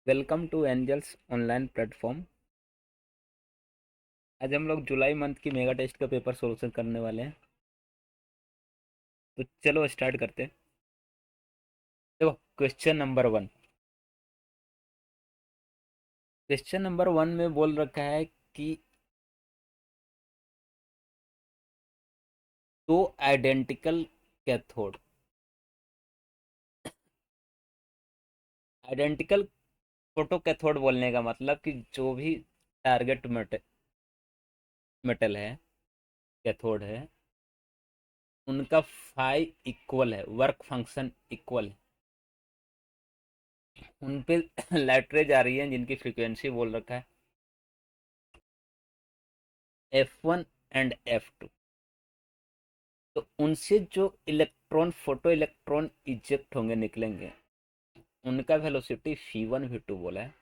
Welcome to Angels online platform. आज हम लोग जुलाई मंथ की मेगा टेस्ट का पेपर सोल्यूशन करने वाले हैं। तो चलो स्टार्ट करते हैं। देखो, क्वेश्चन नंबर वन में बोल रखा है कि दो identical cathode. Identical photo cathode बोलने का मतलब कि जो भी टारगेट मेटल है, कैथोड है, उनका फाई इक्वल है, वर्क फंक्शन इक्वल है। उन पे लाइट रेज आ रही है जिनकी फ्रीक्वेंसी बोल रखा है F1 एंड F2। तो उनसे जो इलेक्ट्रॉन, फोटो इलेक्ट्रॉन इजेक्ट होंगे, निकलेंगे, उनका वेलोसिटी v1 v2 बोला है।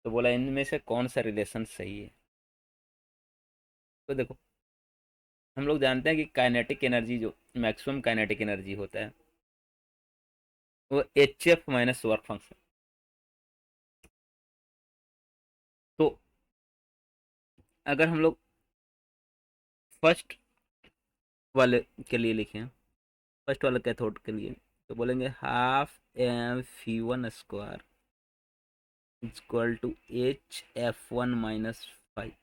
तो बोला इनमें से कौन सा रिलेशन सही है। तो देखो, हम लोग जानते हैं कि काइनेटिक एनर्जी, जो मैक्सिमम काइनेटिक एनर्जी होता है, वो HF माइनस वर्क फंक्शन। तो अगर हम लोग फर्स्ट वाले के लिए लिखें, फर्स्ट वाले कैथोड के लिए, तो बोलेंगे half M v1 square equal to HF1 - 5।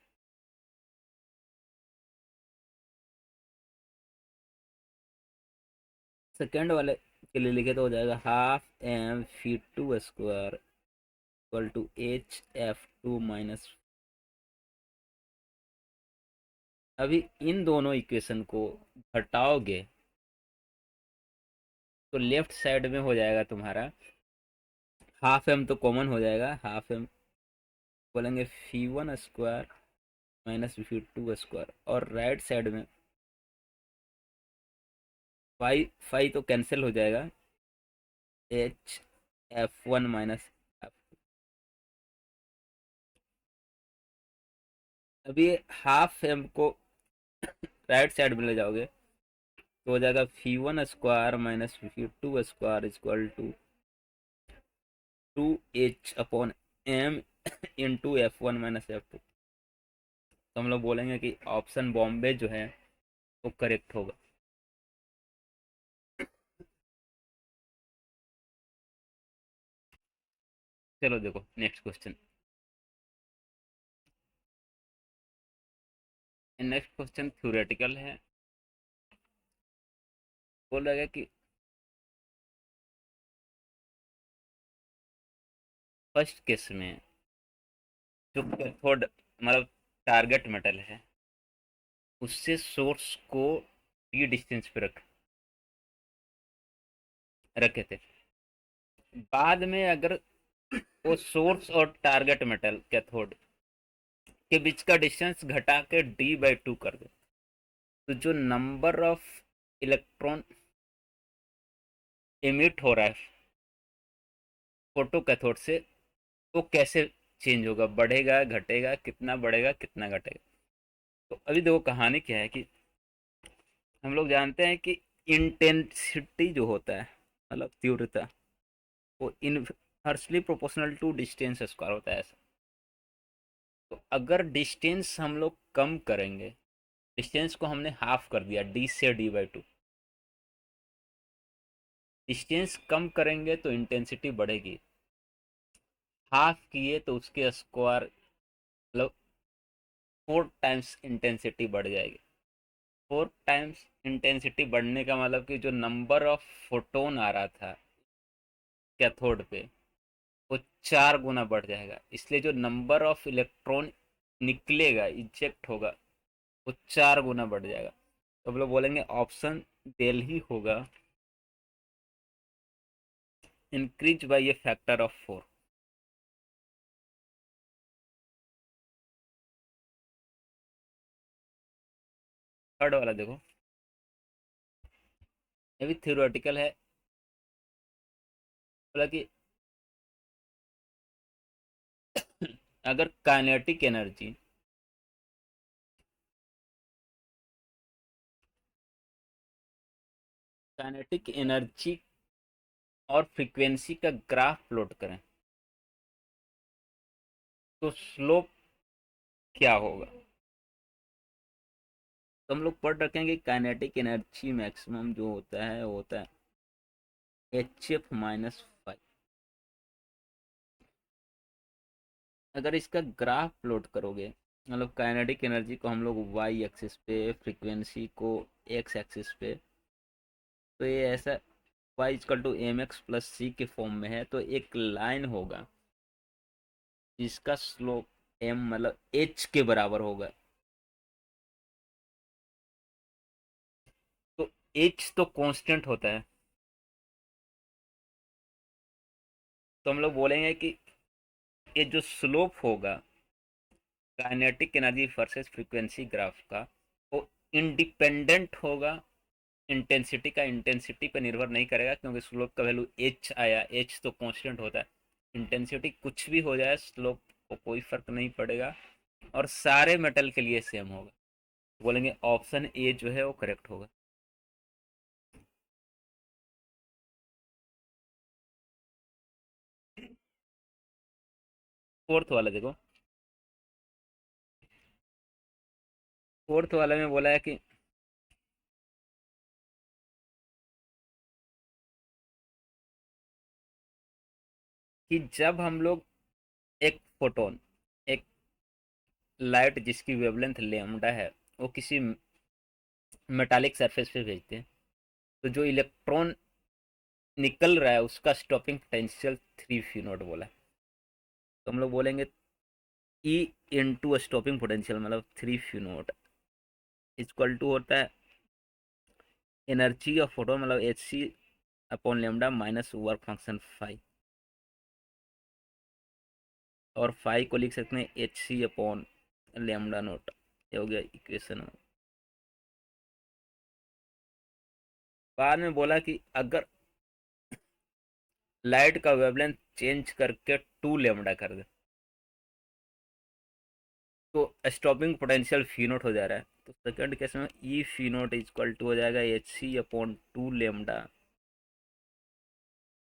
Second वाले के लिए लिखे तो हो जाएगा half M v2 square equal to HF2 - अभी इन दोनों इक्वेशन को घटाओगे तो लेफ्ट साइड में हो जाएगा तुम्हारा हाफ एम, तो कॉमन हो जाएगा, हाफ एम बोलेंगे v1 square minus v2 square, और राइट साइड में फाइव फाइव तो कैंसिल हो जाएगा, HF1 - F। अभी हाफ एम को राइट साइड में ले जाओगे तो हो जाएगा v1 square minus v2 square equal to 2h/m into F1 - F2। तो हम लोग बोलेंगे कि ऑप्शन बॉम्बे जो है वो करेक्ट होगा। चलो देखो next question. Next question theoretical है। बोल रहा है कि फर्स्ट केस में जो कैथोड मतलब टारगेट मेटल है, उससे सोर्स को डी डिस्टेंस पे रखे थे। बाद में अगर वो सोर्स और टारगेट मेटल कैथोड के बीच का डिस्टेंस घटा के d/2 कर दे, तो जो नंबर ऑफ इलेक्ट्रॉन एमिट हो रहा है फोटो कैथोड से, वो कैसे चेंज होगा, बढ़ेगा घटेगा, कितना बढ़ेगा कितना घटेगा। तो अभी देखो कहानी क्या है कि हम लोग जानते हैं कि इंटेंसिटी जो होता है, मतलब तीव्रता, वो inversely proportional to distance square होता है ऐसा। तो अगर डिस्टेंस हम लोग कम करेंगे, डिस्टेंस को हमने हाफ कर दिया, d से d/2, डिस्टेंस कम करेंगे तो इंटेंसिटी बढ़ेगी, हाफ किए तो उसके स्क्वायर मतलब 4 टाइम्स इंटेंसिटी बढ़ जाएगी। 4 टाइम्स इंटेंसिटी बढ़ने का मतलब कि जो नंबर ऑफ फोटोन आ रहा था कैथोड पे, वो 4 गुना बढ़ जाएगा। इसलिए जो नंबर ऑफ इलेक्ट्रॉन निकलेगा, इजेक्ट होगा, वो 4 गुना बढ़ जाएगा। तो हम लोग बोलेंगे ऑप्शन डेल ही होगा, increase by A factor of 4। Third वाला देखो, ये भी थियोरेटिकल है। बोला कि अगर काइनेटिक एनर्जी और फ्रीक्वेंसी का ग्राफ प्लॉट करें, तो स्लोप क्या होगा? तो हम लोग पढ़ रखेंगे काइनेटिक एनर्जी मैक्सिमम जो होता है वो होता है HF-5। अगर इसका ग्राफ प्लॉट करोगे, मतलब काइनेटिक एनर्जी को हम लोग वाई एक्सिस पे, फ्रीक्वेंसी को एक्स एक्सिस पे, तो ये ऐसा y equal to m x plus c के फॉर्म में है। तो एक लाइन होगा जिसका स्लोप एम मतलब एच के बराबर होगा। तो एच तो कांस्टेंट होता है, तो हम लोग बोलेंगे कि ये जो स्लोप होगा kinetic energy versus frequency graph का, वो इंडिपेंडेंट होगा इंटेंसिटी का। इंटेंसिटी पर निर्भर नहीं करेगा क्योंकि स्लोप का वैल्यू एच आया, एच तो कांस्टेंट होता है। इंटेंसिटी कुछ भी हो जाए स्लोप को कोई फर्क नहीं पड़ेगा, और सारे मेटल के लिए सेम होगा। बोलेंगे ऑप्शन ए जो है वो करेक्ट होगा। फोर्थ वाला देखो, फोर्थ वाले में बोला है कि जब हम लोग एक फोटोन, एक लाइट जिसकी वेवलेंथ लेमडा है, वो किसी मेटालिक सरफेस पे भेजते हैं, तो जो इलेक्ट्रॉन निकल रहा है उसका स्टॉपिंग पोटेंशियल 3 फी नॉट बोला है। तो हम लोग बोलेंगे ई इंटू स्टॉपिंग पोटेंशियल मतलब 3 फी नॉट इक्वल टू होता है एनर्जी ऑफ फोटोन मतलब HC upon lambda minus work function five, और फाइव को लिख सकते हैं HC अपॉन लेमडा नोट। ये हो गया इक्वेशन। बाद में बोला कि अगर लाइट का वेवलेंथ चेंज करके 2 लेमडा कर दे तो स्टॉपिंग पोटेंशियल फी नोट हो जा रहा है। तो सेकंड केस में ई फी नोट इक्वल टू हो जाएगा HC upon 2 lambda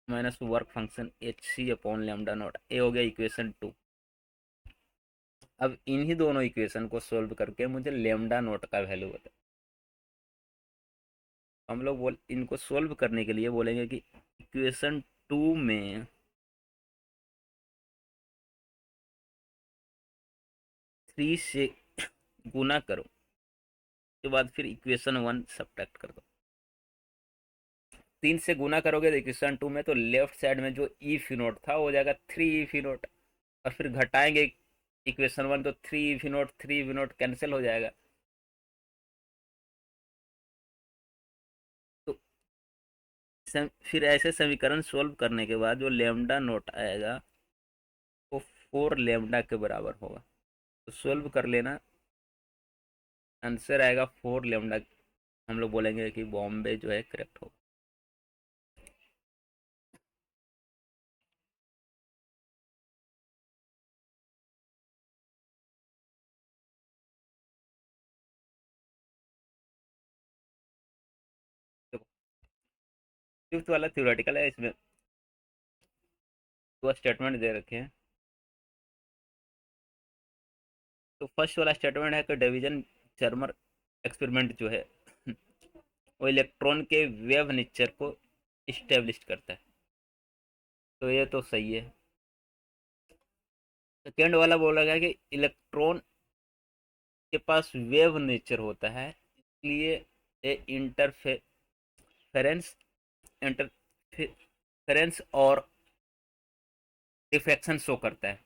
minus work function HC upon lambda note. ये हो गया इक्वेशन 2। अब इन्हीं दोनों इक्वेशन को सोल्व करके मुझे लेमडा नोट का वैल्यू बता। हम लोग बोल इनको सोल्व करने के लिए बोलेंगे कि इक्वेशन 2 में 3 से गुना करो, उसके बाद फिर इक्वेशन 1 सब्ट्रैक्ट कर दो। 3 से गुना करोगे तो इक्वेशन 2 में तो लेफ्ट साइड में जो ई फी नोट था वो हो जाएगा 3 ई फी नोट, और फिर घटाएंगे इक्वेशन 1 तो 3 ई फी नोट 3 ई फी नोट कैंसिल हो जाएगा। तो फिर ऐसे समीकरण सोल्व करने के बाद जो लेमडा नोट आएगा वो 4 लेमडा के बराबर होगा। तो सोल्व कर लेना, आंसर आएगा 4 लेमडा। हम लोग बोलेंगे कि बॉम्बे जो है करेक्ट होगा। तो फिफ्थ वाला थ्योरेटिकल है, इसमें दो स्टेटमेंट दे रखे हैं। तो फर्स्ट वाला स्टेटमेंट है कि डिवीजन जर्मर एक्सपेरिमेंट जो है वो इलेक्ट्रॉन के वेव नेचर को इस्टेब्लिश करता है। तो ये तो सही है। सेकेंड वाला बोला गया कि इलेक्ट्रॉन के पास वेव नेचर होता है, इसलिए ये इंटरफेरेंस इंटरफेरेंस और रिफ्रैक्शन शो करता है।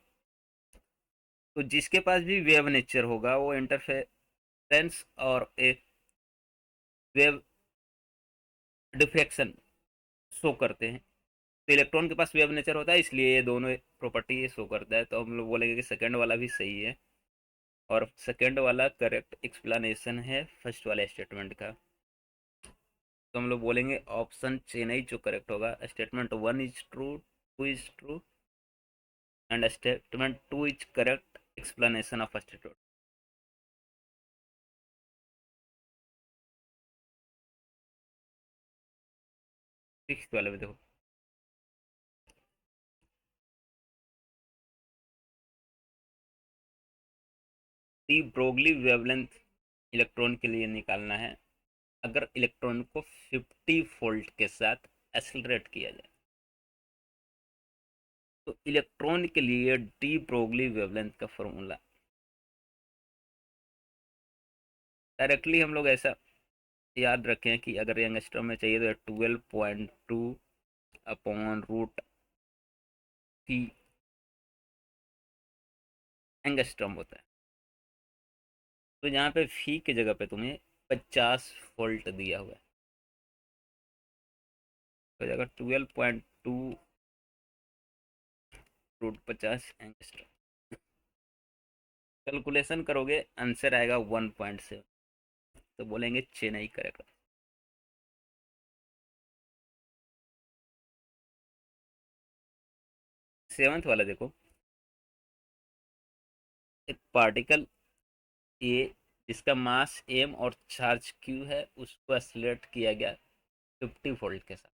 तो जिसके पास भी वेव नेचर होगा वो इंटरफेरेंस और एक वेव डिफ्रैक्शन शो करते हैं। तो इलेक्ट्रॉन के पास वेव नेचर होता है इसलिए ये दोनों प्रॉपर्टी ये शो करता है। तो हम लोग बोलेंगे कि सेकंड वाला भी सही है, और सेकंड वाला करेक्ट एक्सप्लेनेशन है फर्स्ट वाले स्टेटमेंट का। तो हम लोग बोलेंगे ऑप्शन चेन्नई जो करेक्ट होगा। Statement 1 is true, 2 is true, and statement 2 is correct explanation of statement. Six वाले में देखो, डी ब्रोगली वेवलेंथ इलेक्ट्रॉन के लिए निकालना है अगर इलेक्ट्रॉन को 50 वोल्ट के साथ एक्सेलरेट किया जाए। तो इलेक्ट्रॉन के लिए डी ब्रोगली वेवलेंथ का फॉर्मूला डायरेक्टली हम लोग ऐसा याद रखें कि अगर यंगस्ट्रॉम में चाहिए तो 12.2 अपॉन रूट टी एंगस्ट्रॉम होता है। तो यहाँ पे फी की जगह पे तुम्हें 50 वोल्ट दिया हुआ है, तो अगर 12.2 रूट 50 एंगस्ट्रॉम कैलकुलेशन करोगे आंसर आएगा 1.7। तो बोलेंगे चेन्नई करेक्ट। सेवंथ वाला देखो, एक पार्टिकल ए जिसका मास एम और चार्ज क्यू है उसको एक्सलेट किया गया 50 वोल्ट के साथ।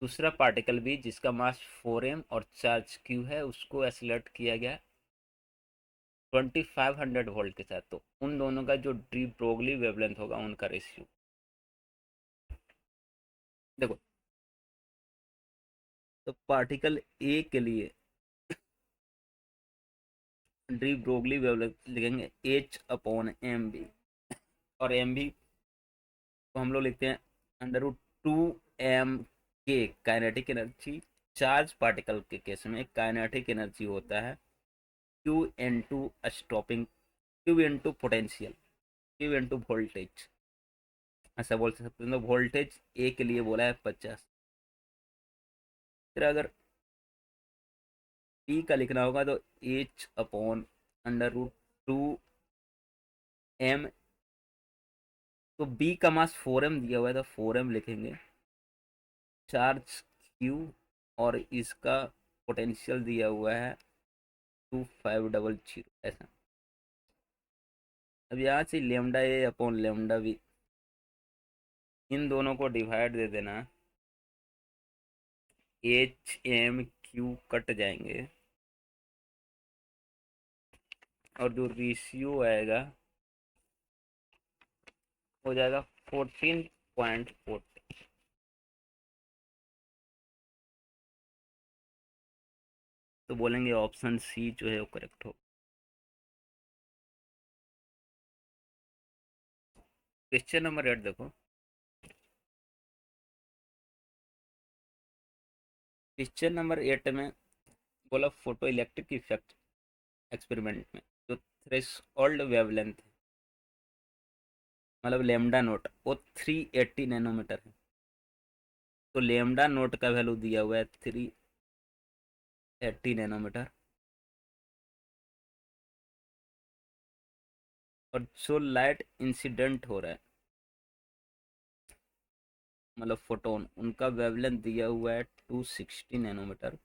दूसरा पार्टिकल भी जिसका मास 4m और चार्ज क्यू है उसको एक्सलेट किया गया 2500 वोल्ट के साथ। तो उन दोनों का जो डी ब्रोगली वेवलेंथ होगा उनका रेशियो देखो। तो पार्टिकल ए के लिए डी ब्रोगली वेवलेंथ लिखेंगे एच अपॉन एम बी, और एम बी को हम लोग लिखते हैं अंडर रूट 2m के काइनेटिक एनर्जी। चार्ज पार्टिकल के केस में काइनेटिक एनर्जी होता है Q into stopping, Q into potential, Q into voltage, ऐसा बोल सकते हैं। तो वोल्टेज ए के लिए बोला है 50। फिर अगर पी का लिखना होगा तो H upon under root 2m। तो बी का मास 4m दिया हुआ है तो 4m लिखेंगे, चार्ज क्यू और इसका पोटेंशियल दिया हुआ है 2500 ऐसा। अब यहाँ से lambda A upon lambda B, इन दोनों को डिवाइड दे देना, एच एम क्यू कट जाएंगे और जो रेशियो आएगा हो जाएगा 14.4। तो बोलेंगे ऑप्शन सी जो है वो करेक्ट हो। क्वेश्चन नंबर 8 देखो, क्वेश्चन नंबर 8 में बोला फोटो इलेक्ट्रिक इफेक्ट एक्सपेरिमेंट में जो थ्रेशोल्ड वेवलेंथ है मतलब लेमडा नोट वो 380 नैनोमीटर है। तो लेमडा नोट का वैल्यू दिया हुआ है 380 नैनोमीटर, और जो लाइट इंसिडेंट हो रहा है मतलब फोटोन उनका वेवलेंथ दिया हुआ है 260 नैनोमीटर।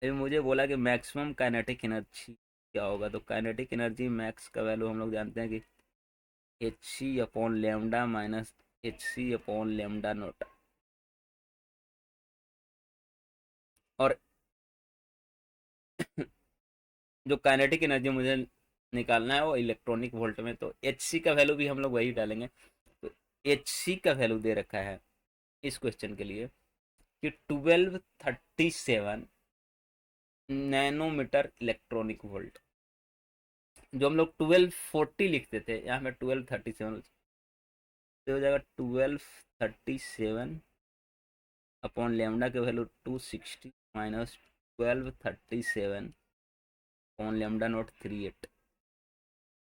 अभी मुझे बोला कि मैक्सिमम काइनेटिक एनर्जी क्या होगा, तो काइनेटिक एनर्जी मैक्स का वैल्यू हम लोग जानते हैं कि H C upon lambda minus H C upon lambda naught. और जो काइनेटिक एनर्जी मुझे निकालना है वो इलेक्ट्रॉनिक वोल्ट में, तो एच सी का वैल्यू भी हम लोग वही डालेंगे। तो एच सी का वैल्यू दे रखा है इस क्वेश्चन के लिए कि 1237 नैनोमीटर इलेक्ट्रॉनिक वोल्ट। जो हम लोग 1240 लिखते थे यहाँ पे 1237, तो हो जाएगा 1237 अपॉन लेमडा के value 260 minus 1237 upon lambda naught 38।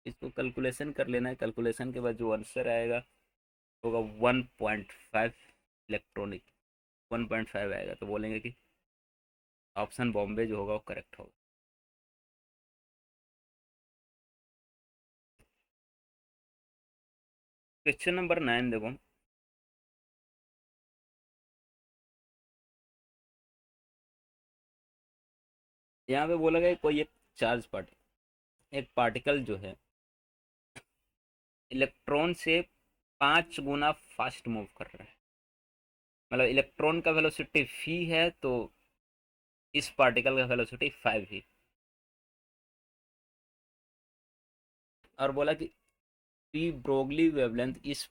इसको कैलकुलेशन कर लेना है, कैलकुलेशन के बाद जो आंसर आएगा होगा 1.5 इलेक्ट्रॉनिक, 1.5 आएगा। तो बोलेंगे कि ऑप्शन बॉम्बे जो होगा वो करेक्ट होगा। क्वेश्चन नंबर 9 देखो, यहाँ पे बोला गया कोई एक चार्ज पार्टिकल, एक पार्टिकल जो है इलेक्ट्रॉन से 5 गुना फास्ट मूव कर रहा है। मतलब इलेक्ट्रॉन का वेलोसिटी v है तो इस पार्टिकल का वेलोसिटी 5 ही। और बोला कि डी ब्रोगली वेवलेंथ इस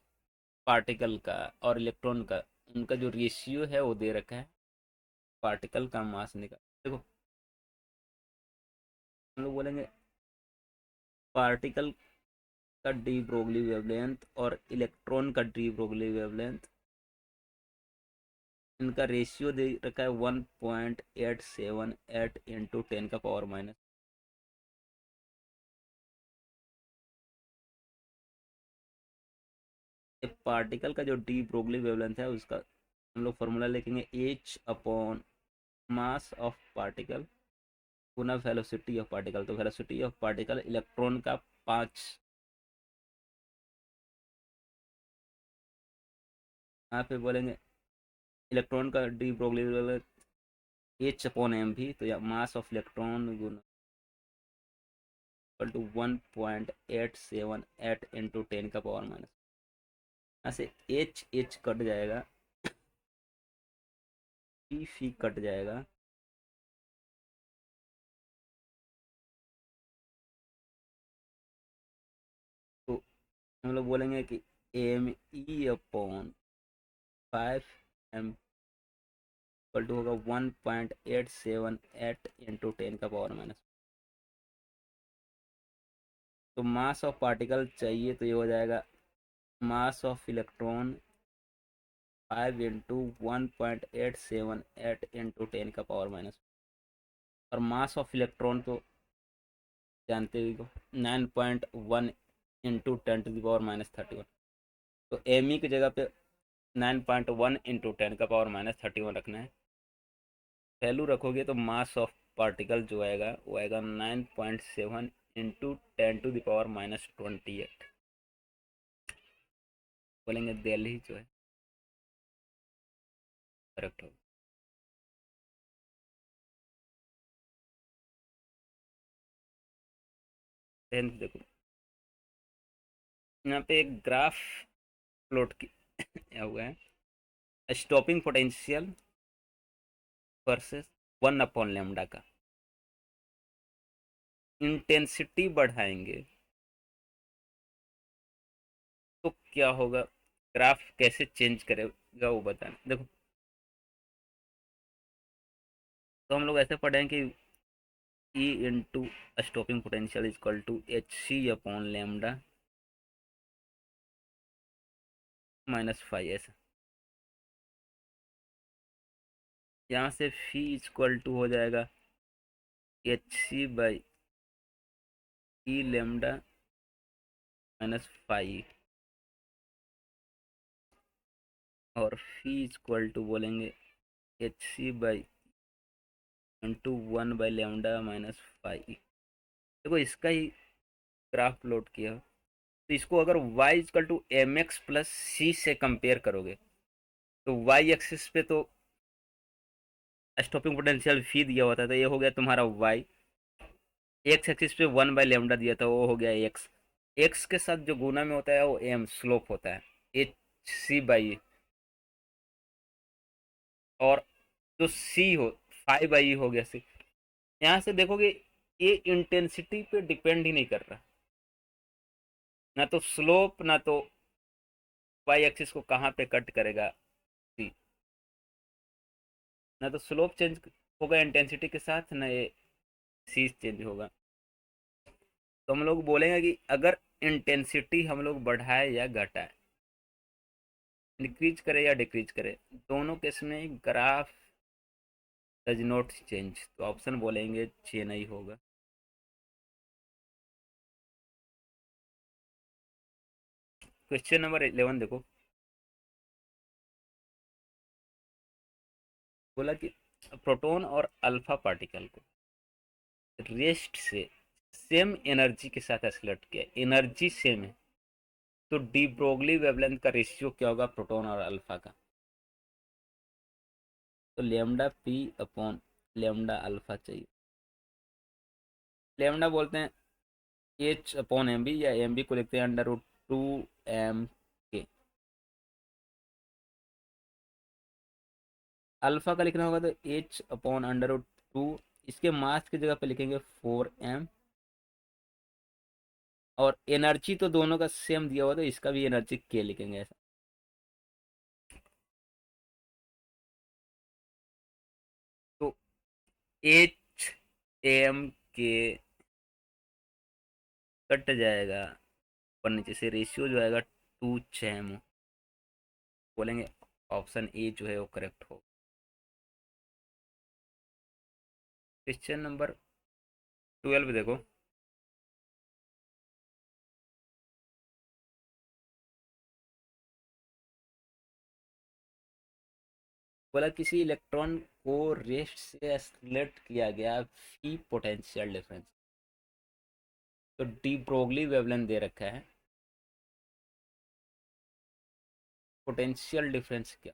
पार्टिकल का और इलेक्ट्रॉन का, उनका जो रेशियो है वो दे रखा है, पार्टिकल का मास निकाल। देखो हम लोग बोलेंगे पार्टिकल का डी ब्रोगली वेवलेंथ और इलेक्ट्रॉन का डी ब्रोगली वेवलेंथ, इनका रेशियो दे रखा है 1.878 इंटू 10⁻⁻। पार्टिकल का जो डी ब्रोगली वेवलेंथ है उसका हम लोग फॉर्मूला लिखेंगे H upon mass of particle गुना वेलोसिटी ऑफ पार्टिकल। तो वेलोसिटी ऑफ पार्टिकल इलेक्ट्रॉन का 5, यहाँ पे बोलेंगे इलेक्ट्रॉन का de Broglie wavelength H upon M भी, तो या मास ऑफ इलेक्ट्रॉन गुना इक्वल टू 1.878 इंटू 10⁻⁻। यहाँ से एच एच कट जाएगा, पी फी कट जाएगा, तो हम लोग बोलेंगे कि M E upon 5 M equal to होगा 1.878 इंटू 10⁻⁻। तो मास ऑफ पार्टिकल चाहिए तो ये हो जाएगा मास ऑफ इलेक्ट्रॉन 5 इंटू 1.878 इंटू 10⁻⁻। और मास ऑफ इलेक्ट्रॉन तो जानते ही हो 9.1 इंटू 10⁻31। तो एम ई की जगह पे 9.1 इंटू 10⁻31 रखना है। वैल्यू रखोगे तो मास ऑफ पार्टिकल जो आएगा वो आएगा 9.7 इंटू 10⁻28। बोलेंगे दिल्ली जो है करेक्ट होगा। देखो यहाँ पे एक ग्राफ प्लॉट किया हुआ है, स्टॉपिंग पोटेंशियल वर्सेस 1/λ का। इंटेंसिटी बढ़ाएंगे तो क्या होगा, ग्राफ कैसे चेंज करेगा वो बताना। देखो तो हम लोग ऐसे पढ़ेंगे कि E into stopping potential equal to H C upon lambda minus 5 s। यहाँ से फी इक्वल टू हो जाएगा H C by E lambda -5, और फी इक्वल टू बोलेंगे एच सी बाई इंटू 1/λ-5। देखो इसका ही ग्राफ प्लॉट किया, तो इसको अगर y equal to m x plus c से कंपेयर करोगे तो y एक्सिस पे तो स्टॉपिंग पोटेंशियल फी दिया होता है, तो ये हो गया तुम्हारा y। एक्स एक्सिस पे 1/λ दिया था, वो हो गया एक्स। एक्स के साथ जो गुना में होता है वो एम स्लोप होता है, एच सी बाई। और जो सी हो 5/e हो गया सी। यहाँ से देखोगे ये इंटेंसिटी पे डिपेंड ही नहीं कर रहा, ना तो स्लोप ना तो वाई एक्सिस को कहाँ पे कट करेगा सी, ना तो स्लोप चेंज होगा इंटेंसिटी के साथ, ना ये सी चेंज होगा। तो हम लोग बोलेंगे कि अगर इंटेंसिटी हम लोग बढ़ाए या घटाए, इंक्रीज करे या डिक्रीज करे, दोनों केस में ग्राफ डज नॉट चेंज, तो ऑप्शन बोलेंगे चेन्नई होगा। क्वेश्चन नंबर 11 देखो, बोला कि प्रोटॉन और अल्फा पार्टिकल को रेस्ट से सेम एनर्जी के साथ एक्सलेट किया, एनर्जी सेम है, तो डी ब्रोगली वेवलेंथ का रेशियो क्या होगा प्रोटॉन और अल्फा का। तो lambda P upon lambda alpha चाहिए। लेमडा बोलते हैं एच अपॉन एम बी, या एम बी को लिखते हैं √2m के। अल्फा का लिखना होगा तो एच अपॉन √2, इसके मास की जगह पे लिखेंगे 4m और एनर्जी तो दोनों का सेम दिया हुआ, तो इसका भी एनर्जी के लिखेंगे ऐसा। तो एच एम के कट जाएगा, और नीचे से रेशियो जो आएगा 2 6 बोलेंगे ऑप्शन ए जो है वो करेक्ट हो। क्वेश्चन नंबर 12 देखो। बोला किसी इलेक्ट्रॉन को रेस्ट से एक्सलेट किया गया फी पोटेंशियल डिफरेंस। तो डी ब्रोगली वेवलेंथ दे रखा है, पोटेंशियल डिफरेंस क्या।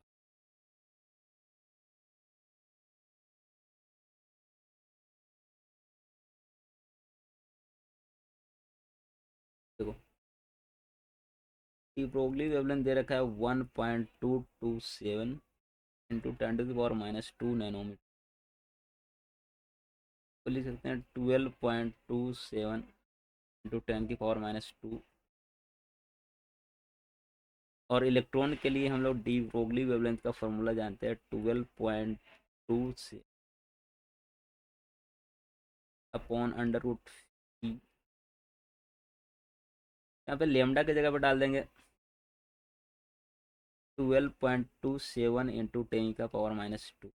देखो डी ब्रोगली वेवलेंथ दे रखा है 1.227 इंटू 10⁻⁻² तो लिख सकते हैं 12.27 इंटू 10⁻²। और इलेक्ट्रॉन के लिए हम लोग डी ब्रोगली वेवलेंथ का फॉर्मूला जानते हैं 12.2 से अपॉन अंडर रूट। यहाँ पे लेमडा की जगह पर डाल देंगे 12.27 इंटू 10⁻²।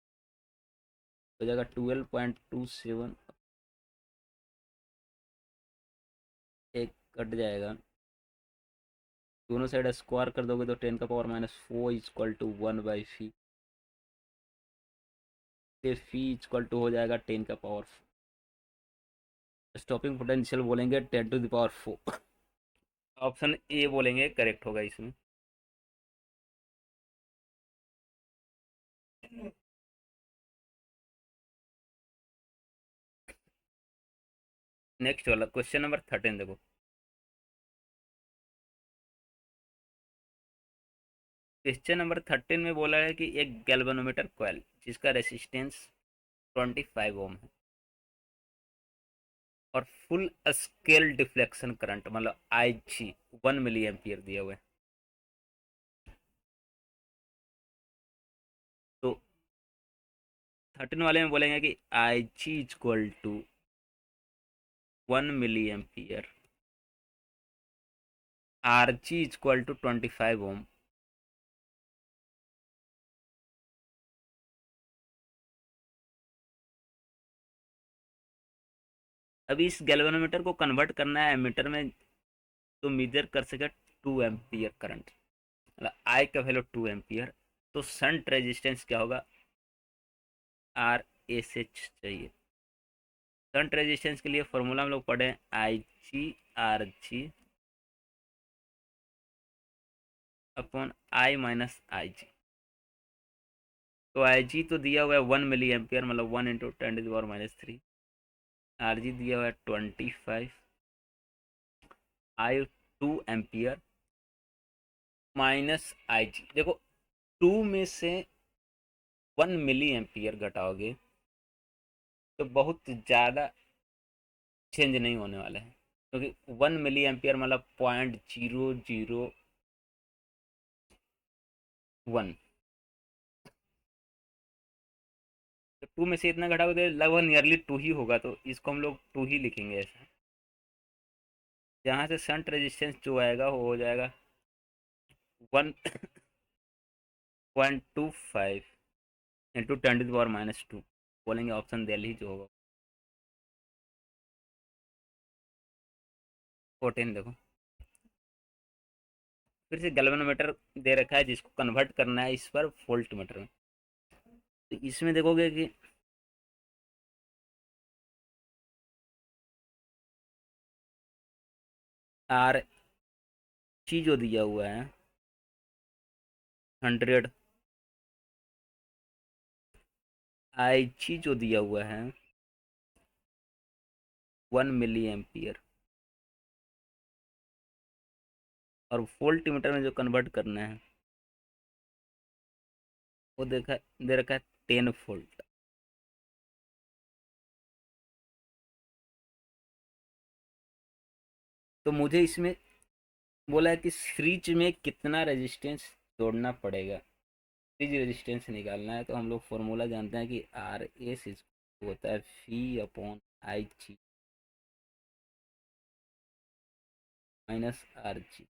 हो जाएगा 12.27, एक कट जाएगा, दोनों साइड स्क्वायर कर दोगे तो 10⁻⁴ इक्वल टू 1/φ। φ इक्वल टू हो जाएगा 10⁻⁴। स्टॉपिंग पोटेंशियल बोलेंगे 10⁻⁴। ऑप्शन ए बोलेंगे करेक्ट होगा इसमें। नेक्स्ट वाला क्वेश्चन नंबर 13 देखो। क्वेश्चन नंबर 13 में बोला है कि एक गैल्वेनोमीटर कॉइल जिसका रेसिस्टेंस 25 ओम है और फुल स्केल डिफ्लेक्शन करंट मतलब आई जी 1 मिली एम्पियर दिया हुआ है। तो 13 वाले में बोलेंगे कि I G equal to 1 milliampere, R G equal to 25 ohm. अभी इस गैल्वेनोमीटर को कन्वर्ट करना है एमीटर में, तो मेजर कर सके 2 एम्पियर करंट, मतलब आई का वैल्यू 2 एम्पियर। तो शंट रेजिस्टेंस क्या होगा, आर एस एच चाहिए। शंट रेजिस्टेंस के लिए फॉर्मूला हम लोग पढ़े I G R G upon I minus I G. तो आई जी तो दिया हुआ है 1 मिली एम्पियर, मतलब 1 × 10⁻³ आर जी दिया हुआ है 25, आई 2 एम्पियर माइनस आई जी। देखो 2 में से 1 मिली एम्पियर घटाओगे तो बहुत ज़्यादा चेंज नहीं होने वाला है, क्योंकि 1 मिली एम्पियर मतलब 0.001। तो 2 में से इतना घटाओगे तो लगभग नियरली 2 ही होगा, तो इसको हम लोग 2 ही लिखेंगे ऐसा। जहाँ से शंट रेजिस्टेंस जो आएगा वो हो जाएगा 1.25 इंटू 10⁻²। बोलेंगे ऑप्शन दिल्ली जो होगा 14 देखो। फिर से गैल्वेनोमीटर दे रखा है जिसको कन्वर्ट करना है इस पर वोल्ट मीटर में। तो इसमें देखोगे कि आर ची जो दिया हुआ है 100, आई ची जो दिया हुआ है 1 मिली एम्पियर, और वोल्ट मीटर में जो कन्वर्ट करना है वो देखा दे रखा है 10 वोल्ट। तो मुझे इसमें बोला है कि सीरीज में कितना रेजिस्टेंस जोड़ना पड़ेगा, सीरीज रेजिस्टेंस निकालना है। तो हम लोग फॉर्मूला जानते हैं कि आर एस होता है V upon I G minus R G.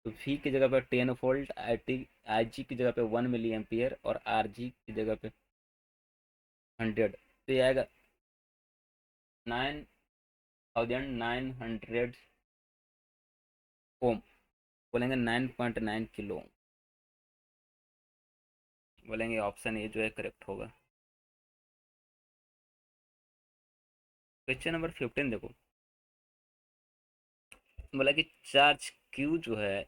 तो वी की जगह पे 10 वोल्ट, आई जी की जगह पे 1 मिली एम्पियर और आर जी की जगह पे 100। तो ये आएगा 9900 ओम, बोलेंगे 9.9 किलो ओम। बोलेंगे ऑप्शन ए जो है करेक्ट होगा। क्वेश्चन नंबर 15 देखो, बोला कि चार्ज क्यू जो है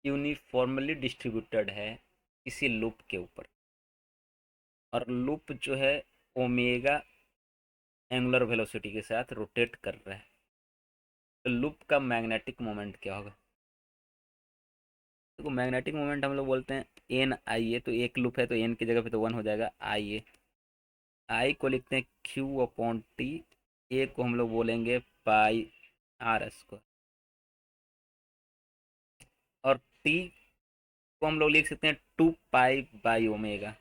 यूनिफॉर्मली डिस्ट्रीब्यूटेड है किसी लूप के ऊपर, और लूप जो है ओमेगा एंगुलर वेलोसिटी के साथ रोटेट कर रहा है। तो लूप का मैग्नेटिक मोमेंट क्या होगा? देखो मैग्नेटिक मोमेंट हम लोग बोलते हैं एन आई ए, तो एक लूप है तो एन की जगह पे तो 1 हो जाएगा आई ए। आई को लिखते हैं क्यू अपॉन टी, ए को हम लोग बोलेंगे पाई आर स्क्वायर, और टी को हम लोग लिख सकते हैं 2 पाई बाई ओमेगा।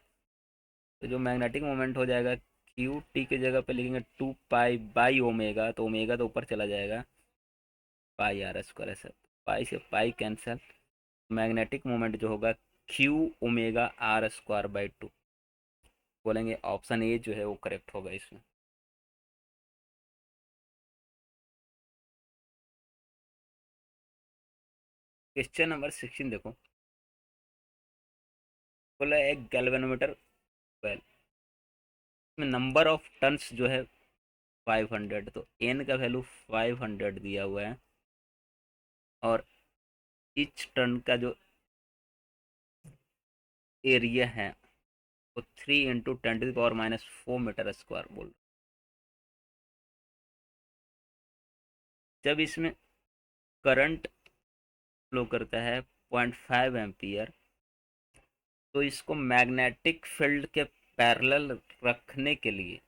तो जो मैग्नेटिक मोमेंट हो जाएगा क्यू टी की जगह पे लिखेंगे 2 पाई बाई ओमेगा, तो ओमेगा तो ऊपर चला जाएगा, पाई आर स्क्वायर ऐसा, पाई से पाई कैंसल, मैग्नेटिक मोमेंट जो होगा Q omega R square by 2। बोलेंगे ऑप्शन ए जो है वो करेक्ट होगा इसमें। क्वेश्चन नंबर 16 देखो, बोला एक गैल्वेनोमीटर वेल में नंबर ऑफ टन्स जो है 500, तो एन का वैल्यू 500 दिया हुआ है, और ईच टन का जो एरिया है वो 3 × 10⁻⁴मीटर स्क्वायर बोल। जब इसमें करंट फ्लो करता है 0.5 एम्पियर, तो इसको मैग्नेटिक फील्ड के पैरेलल रखने के लिए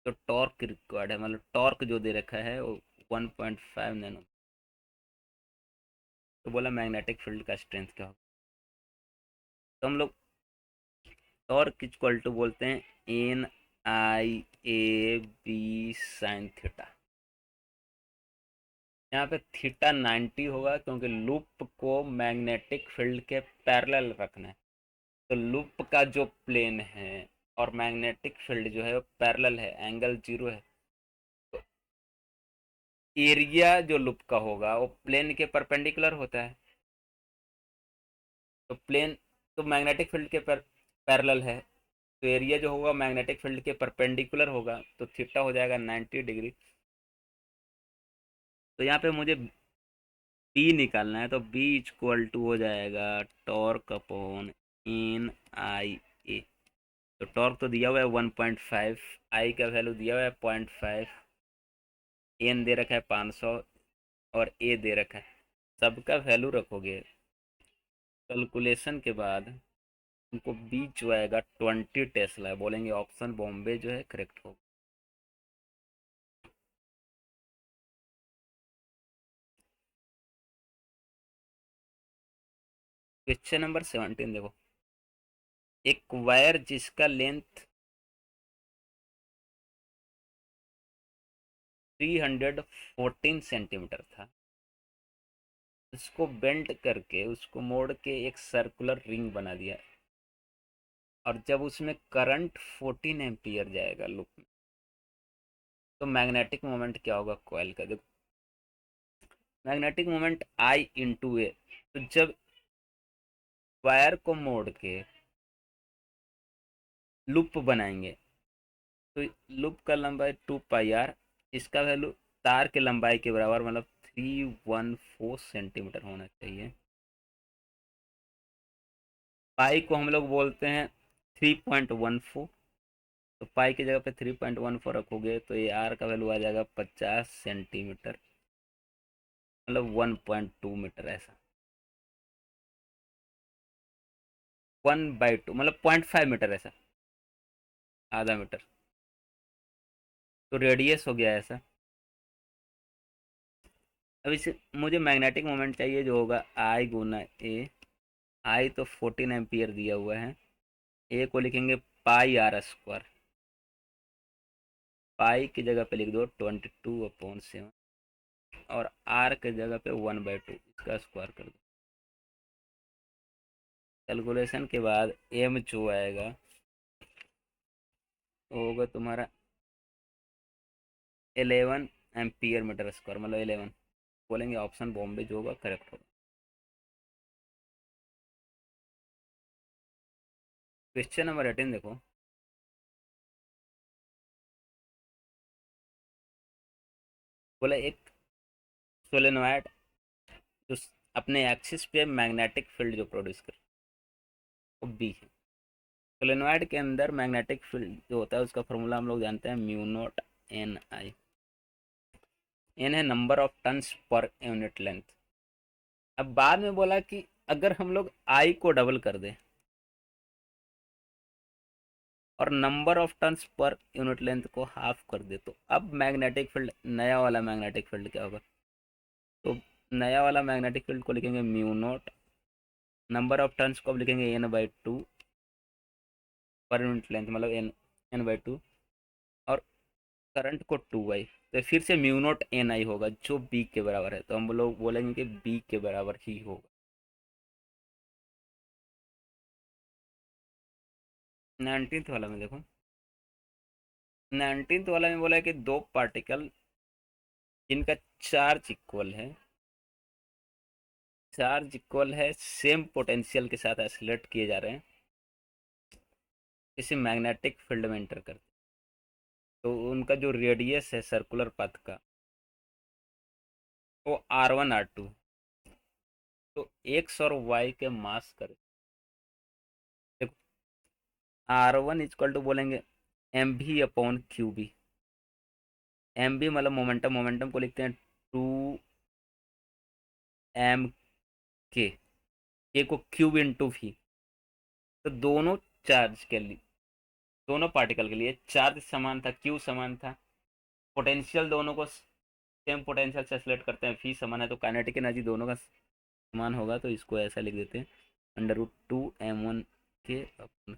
जो टॉर्क रिक्वायर्ड है, मतलब टॉर्क जो दे रखा है वो 1.5 नैनो। तो बोला मैग्नेटिक फील्ड का स्ट्रेंथ क्या होगा? तो हम लोग टॉर्क इक्वल टू बोलते हैं N I A B sine theta. यहाँ पे थीटा 90 होगा क्योंकि लूप को मैग्नेटिक फील्ड के पैरेलल रखना है। तो लूप का जो प्लेन है और मैग्नेटिक फील्ड जो है वो पैरेलल है, एंगल 0 है। तो एरिया जो लूप का होगा वो प्लेन के परपेंडिकुलर होता है। तो प्लेन तो मैग्नेटिक फील्ड के पैरेलल है, तो एरिया जो होगा मैग्नेटिक फील्ड के परपेंडिकुलर होगा, तो थीटा हो जाएगा 90 डिग्री। तो यहाँ पे मुझे बी निकालना है, तो बी इक्वल टू हो जाएगा टॉर्क अपॉन इन आई ए। तो टॉर्क तो दिया हुआ है 1.5, आई का वैल्यू दिया हुआ है 0.5, एन दे रखा है 500 और ए दे रखा है। सबका वैल्यू रखोगे कैलकुलेशन के बाद उनको बी जो आएगा 20 टेस्ला, बोलेंगे ऑप्शन बॉम्बे जो है करेक्ट होगा। क्वेश्चन नंबर 17 देखो, एक वायर जिसका लेंथ 314 सेंटीमीटर था, उसको बेंड करके उसको मोड़ के एक सर्कुलर रिंग बना दिया, और जब उसमें करंट 14 एम्पियर जाएगा लूप में, तो मैग्नेटिक मोमेंट क्या होगा कॉइल का? देखो मैग्नेटिक मोमेंट आई इंटू ए। तो जब वायर को मोड़ के लूप बनाएंगे, तो लूप का लंबाई 2 पाई आर, इसका वैल्यू तार के लंबाई के बराबर मतलब 314 सेंटीमीटर होना चाहिए। पाई को हम लोग बोलते हैं 3.14, तो पाई की जगह पे 3.14 रखोगे तो ये आर का वैल्यू आ जाएगा 50 सेंटीमीटर, मतलब 1.2 मीटर ऐसा। 1/2 मतलब 0.5 मीटर ऐसा, आधा मीटर। तो रेडियस हो गया ऐसा। अब इसे मुझे मैग्नेटिक मोमेंट चाहिए जो होगा आई गुना ए। आई तो 14 एम्पियर दिया हुआ है। ए को लिखेंगे पाई आर स्क्वायर। पाई की जगह पे लिख दो 22/7 और आर के जगह पे 1/2 इसका स्क्वायर कर दो। कैलकुलेशन के बाद एम जो आएगा वो होगा तुम्हारा 11 एम्पियर मीटर स्क्वायर, मतलब 11 बोलेंगे। ऑप्शन बॉम्बे जो होगा करेक्ट होगा। क्वेश्चन नंबर 18 देखो। बोला एक सोलेनोइड जो अपने एक्सिस पे मैग्नेटिक फील्ड जो प्रोड्यूस कर, वो बी है। सोलेनोइड के अंदर मैग्नेटिक फील्ड जो होता है उसका फॉर्मूला हम लोग जानते हैं, mu naught n I. N है number of turns per unit length. अब बाद में बोला कि अगर हम लोग आई को डबल कर दें और number of turns per unit length को हाफ कर दे तो अब मैग्नेटिक फील्ड, नया वाला मैग्नेटिक फील्ड क्या होगा? तो नया वाला मैग्नेटिक फील्ड को लिखेंगे mu naught, number of turns को अब लिखेंगे n/2 पर यूनिट लेंथ, मतलब n/2, और करंट को 2 तो फिर से म्यू नॉट एन आई होगा जो बी के बराबर है। तो हम लोग बोलेंगे कि बी के बराबर ही होगा। 19th वाला में देखो। 19th वाला में बोला है कि दो पार्टिकल जिनका चार्ज इक्वल है, सेम पोटेंशियल के साथ एक्सीलरेट किए जा रहे हैं, इसी मैग्नेटिक फील्ड में एंटर करते हैं। तो उनका जो रेडियस है सर्कुलर पाथ का वो R1 R2। तो एक्स और वाई के मास कर देखो, R1 = बोलेंगे mv/qb। एम बी मतलब मोमेंटम, को लिखते हैं 2 m के को क्यूब इंटू वी। तो दोनों चार्ज के लिए, दोनों पार्टिकल के लिए चार्ज समान था, क्यू समान था, पोटेंशियल दोनों को सेम पोटेंशियल से सेलेक्ट करते हैं, फी समान है, तो काइनेटिक एनर्जी दोनों का समान होगा। तो इसको ऐसा लिख देते हैं √2m1 के अपन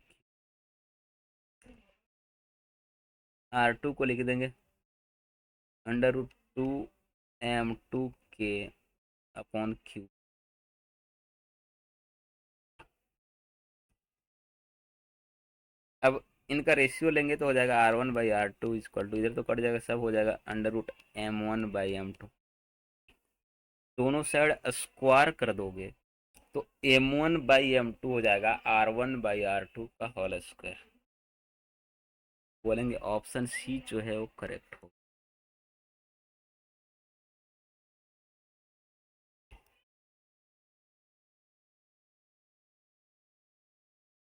R2 को लिख देंगे √2m2 के/क्यू। अब इनका रेशियो लेंगे तो हो जाएगा R1/R2 इक्वल टू, इधर तो कट जाएगा, सब हो जाएगा √m1/m2। दोनों साइड स्क्वायर कर दोगे तो m1/m2 हो जाएगा R1/R2 का होल स्क्वायर। बोलेंगे ऑप्शन सी जो है वो करेक्ट हो।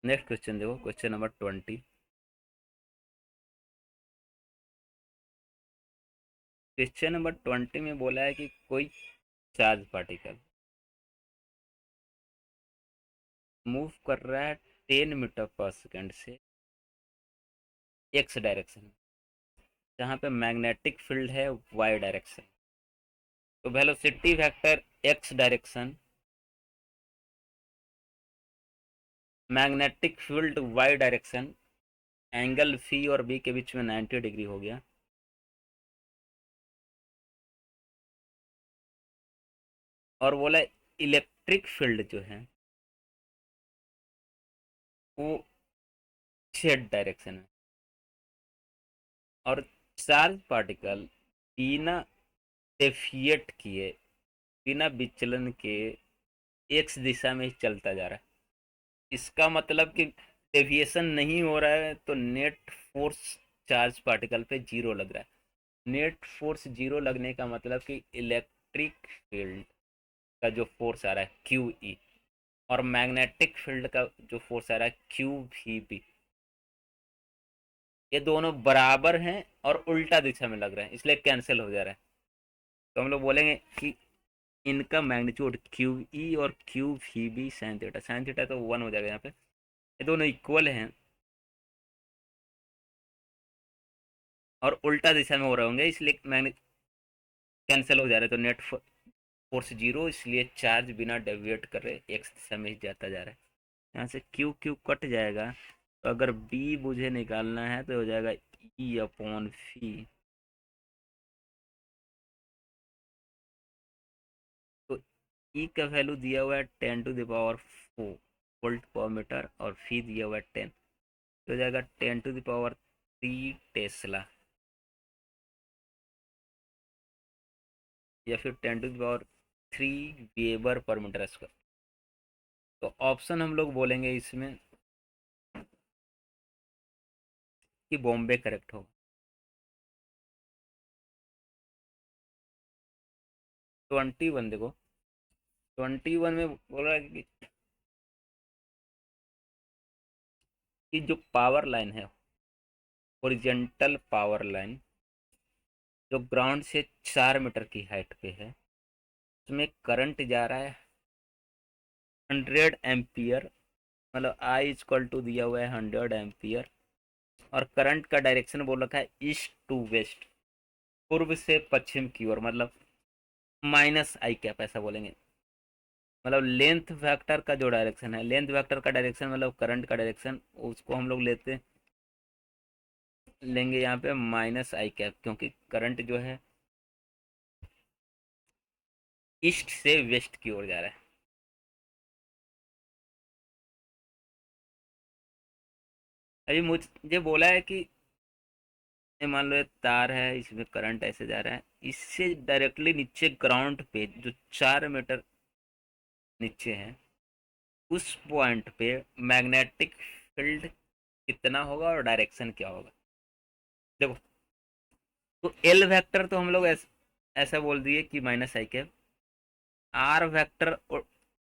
नेक्स्ट क्वेश्चन देखो, क्वेश्चन नंबर 20। क्वेश्चन नंबर 20 में बोला है कि कोई चार्ज पार्टिकल मूव कर रहा है 10 मीटर पर सेकेंड से एक्स डायरेक्शन, जहाँ पे मैग्नेटिक फील्ड है वाई डायरेक्शन। तो velocity vector x direction, magnetic field y direction, angle phi और बी के बीच में 90 डिग्री हो गया। और बोला इलेक्ट्रिक फील्ड जो है वो जेड डायरेक्शन है। और चार्ज पार्टिकल बिना डेफिएट किए, बिना विचलन के एक्स दिशा में ही चलता जा रहा है। इसका मतलब कि डेविएशन नहीं हो रहा है तो नेट फोर्स चार्ज पार्टिकल पे जीरो लग रहा है। नेट फोर्स जीरो लगने का मतलब कि इलेक्ट्रिक फील्ड का जो फोर्स आ रहा है क्यू ई, और मैग्नेटिक फील्ड का जो फोर्स आ रहा है क्यू वी बी, ये दोनों बराबर हैं और उल्टा दिशा में लग रहे हैं, इसलिए कैंसिल हो जा रहा है। तो हम लोग बोलेंगे कि इनका मैग्नीट्यूड क्यू ई और Q V B sine theta, sine theta तो 1 हो जाएगा यहाँ पे, ये दोनों इक्वल हैं और उल्टा दिशा में हो रहे होंगे, इसलिए मैंने कैंसिल हो जा रहे, तो नेट फोर्स जीरो, इसलिए चार्ज बिना डेविएट करे एक्स दिशा में ही जाता जा रहा है। यहाँ से क्यू क्यू कट जाएगा, तो अगर बी मुझे निकालना है तो हो जाएगा ई अपॉन फी। तो ई का वैल्यू दिया हुआ है 10⁴ वोल्ट पर मीटर और फी दिया हुआ है 10, तो हो जाएगा 10⁻³ टेस्ला, या फिर 10⁻³ वेबर पर मीटर स्क्वायर। तो ऑप्शन हम लोग बोलेंगे इसमें कि बॉम्बे करेक्ट होगा। 21 देखो, 21 में बोल रहा है कि जो पावर लाइन है, ओरिजेंटल पावर लाइन, जो ग्राउंड से 4 मीटर की हाइट पे है, उसमें करंट जा रहा है 100 एम्पियर, मतलब आई इक्वल टू दिया हुआ है 100 एम्पियर, और करंट का डायरेक्शन बोल रखा है ईस्ट टू वेस्ट, पूर्व से पश्चिम की ओर, मतलब माइनस आई कैप ऐसा बोलेंगे। मतलब लेंथ वेक्टर का जो डायरेक्शन है, लेंथ वेक्टर का डायरेक्शन मतलब करंट का डायरेक्शन, उसको हम लोग लेंगे यहाँ पे माइनस आई कैप, क्योंकि करंट जो है ईस्ट से वेस्ट की ओर जा रहा है। अभी मुझे बोला है कि ये मान लो ये तार है, इसमें करंट ऐसे जा रहा है, इससे डायरेक्टली नीचे ग्राउंड पे जो 4 मीटर नीचे है, उस पॉइंट पे मैग्नेटिक फील्ड कितना होगा और डायरेक्शन क्या होगा। देखो, तो एल वेक्टर तो हम लोग ऐसा बोल दिए कि minus I cap, R vector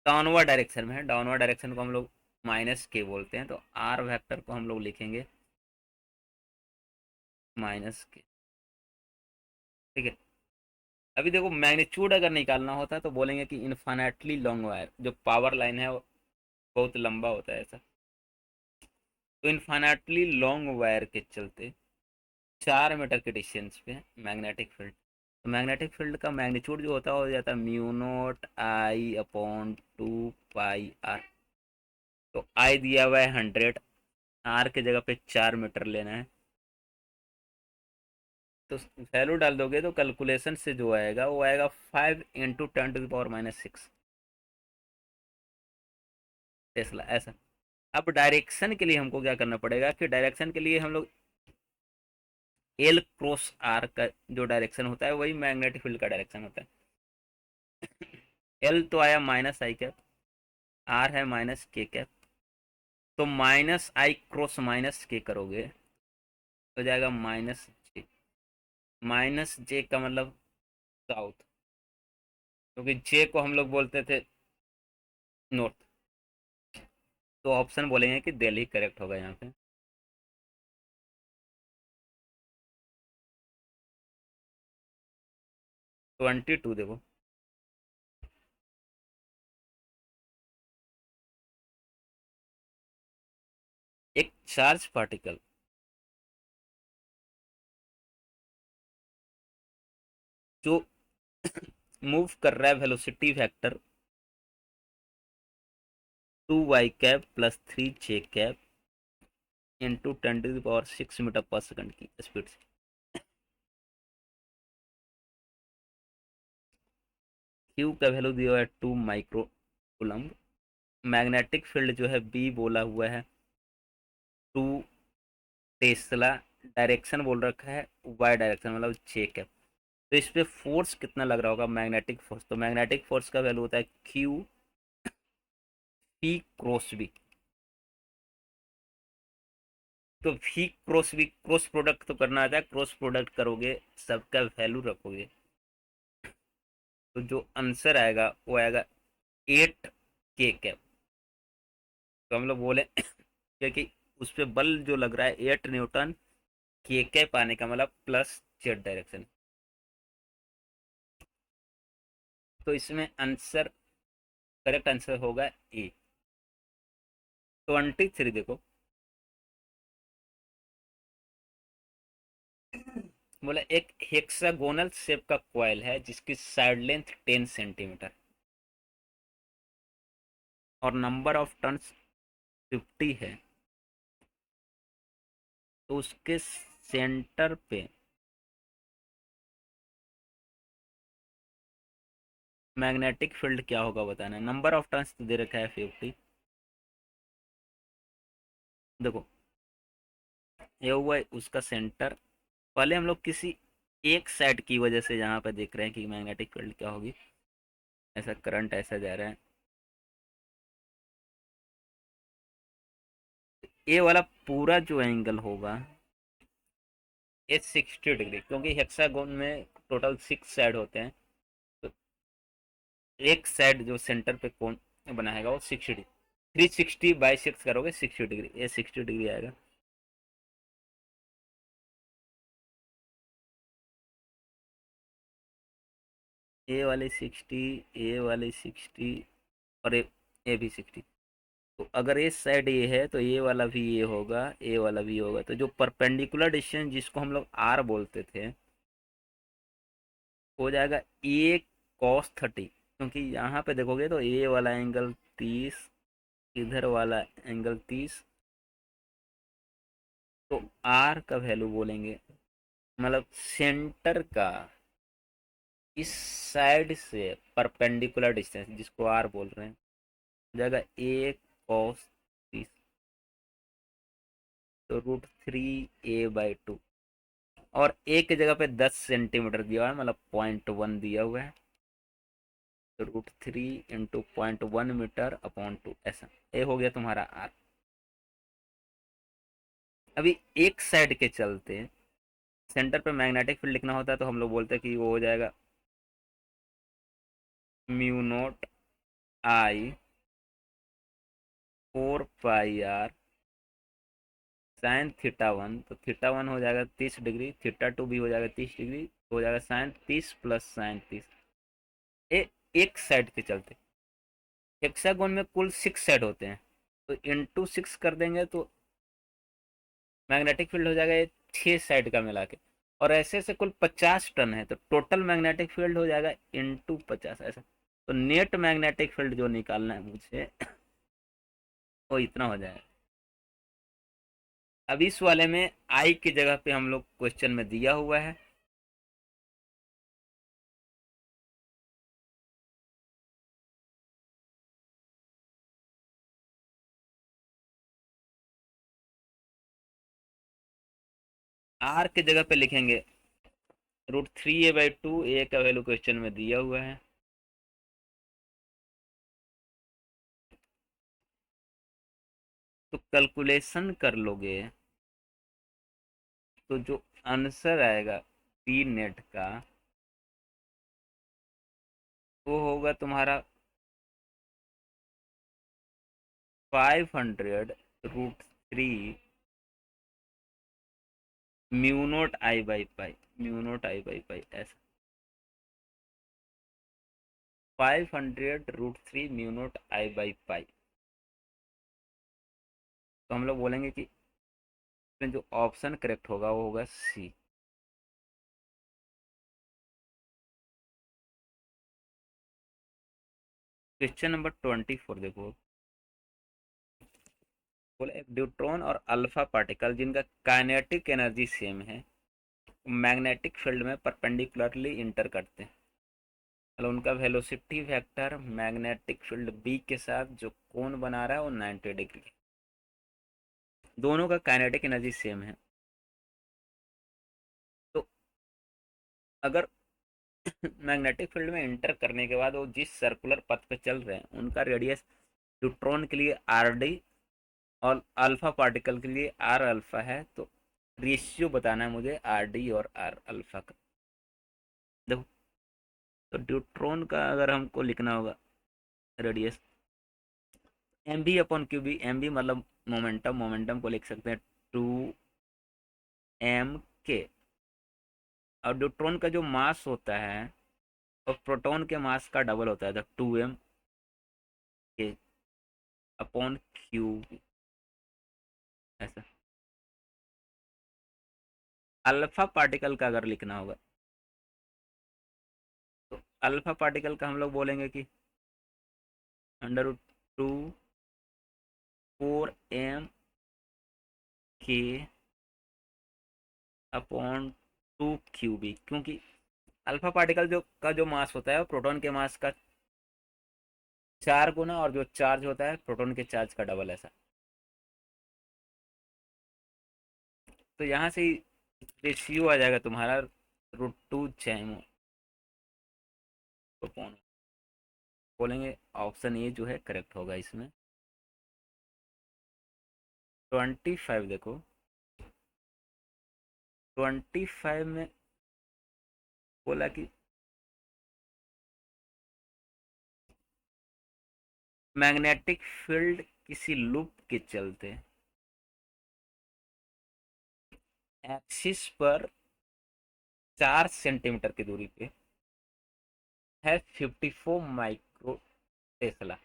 downward direction में है, डाउनवर्ड डायरेक्शन को हम लोग माइनस के बोलते हैं, तो आर वेक्टर को हम लोग लिखेंगे माइनस के। ठीक है। अभी देखो, मैग्नीट्यूड अगर निकालना होता है तो बोलेंगे कि इन्फाइनाइटली लॉन्ग वायर, जो पावर लाइन है वो बहुत लंबा होता है ऐसा, तो इन्फाइनाइटली लॉन्ग वायर के चलते 4 मीटर के डिस्टेंस पे मैग्नेटिक फील्ड, तो मैग्नेटिक फील्ड का मैग्नीट्यूड जो होता है हो जाता है mu naught I upon 2 pi R. तो आई दिया हुआ है 100, आर के जगह पे 4 मीटर लेना है, तो वैल्यू डाल दोगे तो कैलकुलेशन से जो आएगा वो आएगा 5 × 10⁻⁻6 टेस्ला ऐसा। अब डायरेक्शन के लिए हमको क्या करना पड़ेगा कि डायरेक्शन के लिए हम लोग एल क्रॉस आर का जो डायरेक्शन होता है वही मैग्नेटिक फील्ड का डायरेक्शन होता है। एल तो आया माइनस आई कैप, आर है माइनस के कैप, तो माइनस आई क्रॉस माइनस के करोगे तो जाएगा माइनस जे, माइनस जे का मतलब साउथ, क्योंकि जे को हम लोग बोलते थे नॉर्थ, तो ऑप्शन बोलेंगे कि दिल्ली करेक्ट होगा यहाँ पे। 22 देखो, एक चार्ज पार्टिकल जो मूव कर रहा है velocity vector 2 y cap + 3 j cap into 10⁶मीटर पर सेकंड की स्पीड से। क्यू का वैल्यू दिया हुआ है 2 माइक्रो कूलम्ब, मैग्नेटिक फील्ड जो है बी बोला हुआ है 2 टेस्ला, डायरेक्शन बोल रखा है वाई डायरेक्शन मतलब जे कैप। तो इस पे फोर्स कितना लग रहा होगा मैग्नेटिक फोर्स, तो मैग्नेटिक फोर्स का वैल्यू होता है क्यू पी क्रॉस बी। तो भी क्रॉस बी, क्रॉस प्रोडक्ट तो करना आता है, क्रॉस प्रोडक्ट करोगे सबका वैल्यू रखोगे, तो जो आंसर आएगा वो आएगा 8 के कैप। तो हम लोग बोले क्योंकि उस पर बल जो लग रहा है 8 न्यूटन, के कैप आने का मतलब प्लस जेड डायरेक्शन, तो इसमें आंसर, करेक्ट आंसर होगा ए। 23 देखो, बोले एक हेक्सागोनल शेप का कॉइल है जिसकी साइड लेंथ 10 सेंटीमीटर और नंबर ऑफ टर्न्स 50 है, तो उसके सेंटर पे मैग्नेटिक फील्ड क्या होगा बताना है। नंबर ऑफ टर्न्स तो दे रखा है 50। देखो ये हुआ है उसका सेंटर। पहले हम लोग किसी एक साइड की वजह से यहाँ पे देख रहे हैं कि मैग्नेटिक फील्ड क्या होगी। ऐसा करंट ऐसा जा रहा है, ये वाला पूरा जो एंगल होगा ये 60 डिग्री, क्योंकि हेक्सागोन में टोटल 6 साइड होते हैं। तो एक साइड जो सेंटर पे कोण बनाएगा वो 60 डिग्री, 360/6 करोगे 60 डिग्री, ये 60 डिग्री आएगा। ए वाले 60, ए वाले 60 और ए भी 60। तो अगर इस साइड ये है तो ये वाला भी ये होगा, ए वाला भी होगा। तो जो परपेंडिकुलर डिस्टेंस जिसको हम लोग आर बोलते थे हो जाएगा ए कॉस 30। क्योंकि यहाँ पे देखोगे तो ए वाला एंगल 30, इधर वाला एंगल 30, तो आर का वैल्यू बोलेंगे मतलब सेंटर का इस साइड से परपेंडिकुलर डिस्टेंस जिसको आर बोल रहे हैं हो जाएगा ए कॉस 30, तो √3a/2। और एक की जगह पे 10 सेंटीमीटर दिया हुआ है, मतलब 0.1 दिया हुआ है, तो √3 × 0.1 मीटर/2 ऐसा ये हो गया तुम्हारा आर। अभी एक साइड के चलते सेंटर पे मैग्नेटिक फील्ड लिखना होता है तो हम लोग बोलते हैं कि वो हो जाएगा μ0I/4πr sin θ1। तो θ1 हो जाएगा 30 डिग्री, θ2 भी हो जाएगा 30 डिग्री, हो जाएगा sin 30 + sin 30। ए एक साइड के चलते हेक्सागोन में कुल 6 साइड होते हैं, तो इंटू 6 कर देंगे तो मैग्नेटिक फील्ड हो जाएगा ये 6 साइड का मिला के। और ऐसे ऐसे कुल 50 टन है, तो टोटल मैग्नेटिक फील्ड हो जाएगा × 50 ऐसा। तो नेट मैग्नेटिक फील्ड जो निकालना है मुझे वो इतना हो जाएगा। अब इस वाले में आई की जगह पे हम लोग क्वेश्चन में दिया हुआ है आर की जगह पे लिखेंगे √3a/2, ए का वैल्यू क्वेश्चन में दिया हुआ है। तो कैलकुलेशन कर लोगे तो जो आंसर आएगा पी नेट का वो होगा तुम्हारा 500√3 μ0I/π, μ0I/π ऐसा। 500√3 μ0I/π। तो हम लोग बोलेंगे कि इसमें जो ऑप्शन करेक्ट होगा वो होगा सी। क्वेश्चन नंबर 24 देखो। बोले एक न्यूट्रॉन और अल्फा पार्टिकल जिनका काइनेटिक एनर्जी सेम है मैग्नेटिक फील्ड में परपेंडिकुलरली इंटर करते हैं, मतलब उनका velocity vector magnetic field B के साथ जो कोण बना रहा है वो 90 डिग्री। दोनों का काइनेटिक एनर्जी सेम है। तो अगर मैग्नेटिक फील्ड में इंटर करने के बाद वो जिस सर्कुलर पथ पे चल रहे हैं उनका रेडियस न्यूट्रॉन के लिए RD और अल्फा पार्टिकल के लिए R अल्फा है, तो रेशियो बताना है मुझे RD और R अल्फा का। देखो तो न्यूट्रॉन का अगर हमको लिखना होगा रेडियस mv/क्यू बी, mv मतलब मोमेंटम, मोमेंटम को लिख सकते हैं 2m k। और न्यूट्रॉन का जो मास होता है और प्रोटॉन के मास का डबल होता है, तो 2m k/क्यू ऐसा। अल्फा पार्टिकल का अगर लिखना होगा तो अल्फा पार्टिकल का हम लोग बोलेंगे कि √2 4m के अपॉन 2 क्यूबिक, क्योंकि अल्फा पार्टिकल जो का जो मास होता है वो प्रोटॉन के मास का 4 गुना, और जो चार्ज होता है प्रोटॉन के चार्ज का डबल, ऐसा। तो यहाँ से रेशियो आ जाएगा तुम्हारा √2 अपॉन, बोलेंगे ऑप्शन ए जो है करेक्ट होगा इसमें। 25 देखो, 25 में बोला कि मैग्नेटिक फील्ड किसी लूप के चलते एक्सिस पर 4 सेंटीमीटर की दूरी पे है 54 माइक्रो टेस्ला।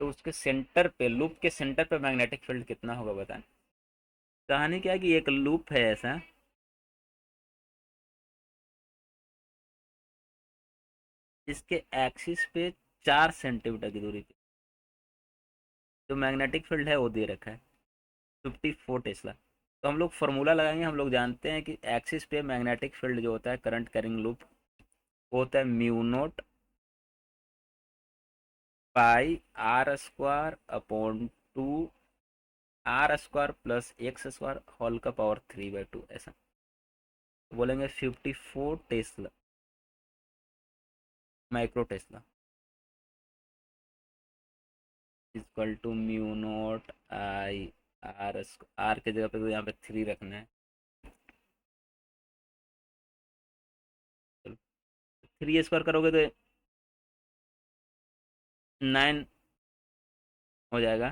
तो उसके सेंटर पे, लूप के सेंटर पे मैग्नेटिक फील्ड कितना होगा बताएं। कहानी क्या है कि एक लूप है ऐसा, इसके एक्सिस पे 4 सेंटीमीटर की दूरी पे जो मैग्नेटिक फील्ड है वो दे रखा है 54 टेस्ला। तो हम लोग फार्मूला लगाएंगे, हम लोग जानते हैं कि एक्सिस पे मैग्नेटिक फील्ड जो होता है करंट कैरिंग लूप, वो होता है μ0 pi r² upon 2 r² plus x² whole का पावर 3/2, ऐसा। तो बोलेंगे 54 tesla, microtesla equal to μ0 I r के जगह पे तो यहाँ पे 3 रखना है। चलो 3 स्क्वायर करोगे तो 9 हो जाएगा,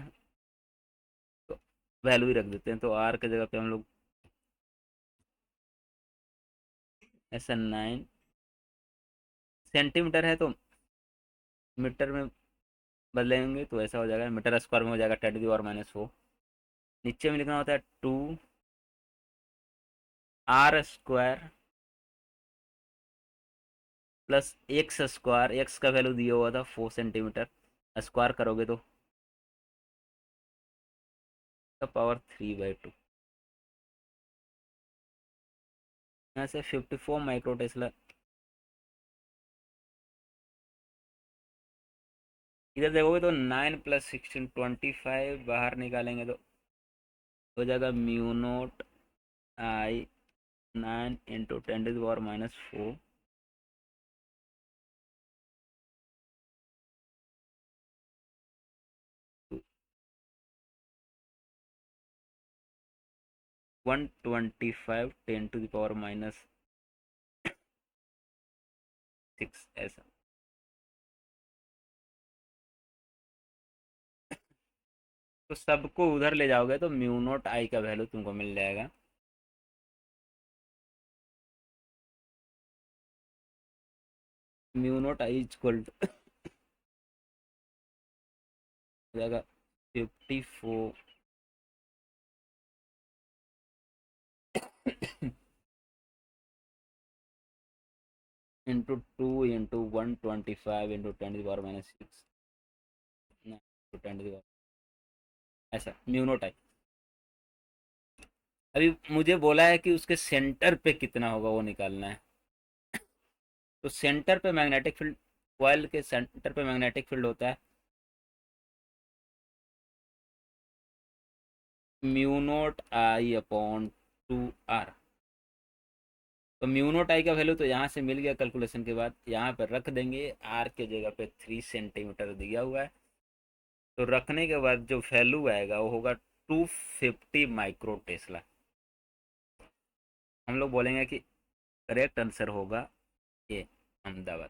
तो वैल्यू ही रख देते हैं। तो आर के जगह पे हम लोग ऐसा 9 सेंटीमीटर है, तो मीटर में बदलेंगे तो ऐसा हो जाएगा, मीटर स्क्वायर में हो जाएगा 10⁻⁴। नीचे में लिखना होता है 2 r² प्लस x², एक्स का वैल्यू दिया हुआ था 4 सेंटीमीटर, स्क्वायर करोगे तो का पावर 3/2। यहाँ से 54 माइक्रो टेस्ला, इधर देखोगे तो 9 + 16 25, बाहर निकालेंगे तो हो जाएगा μ0 I 9 × 10⁻⁴ 125 10⁻⁶, ऐसा। तो सबको उधर ले जाओगे तो μ0 I का वैल्यू तुमको मिल जाएगा μ0 I इक्वल टू हो जाएगा 54 × 2 × 125 × 10⁻⁶, 10⁻, ऐसा μ0 I। अभी मुझे बोला है कि उसके सेंटर पे कितना होगा वो निकालना है। तो सेंटर पे मैग्नेटिक फील्ड, कॉइल के सेंटर पे मैग्नेटिक फील्ड होता है μ0 I/2r। तो μ0 I का वैल्यू तो यहाँ से मिल गया कैलकुलेशन के बाद, यहाँ पर रख देंगे, आर के जगह पे 3 सेंटीमीटर दिया हुआ है। तो रखने के बाद जो वैल्यू आएगा वो होगा 250 माइक्रो टेस्ला। हम लोग बोलेंगे कि करेक्ट आंसर होगा ये, अहमदाबाद।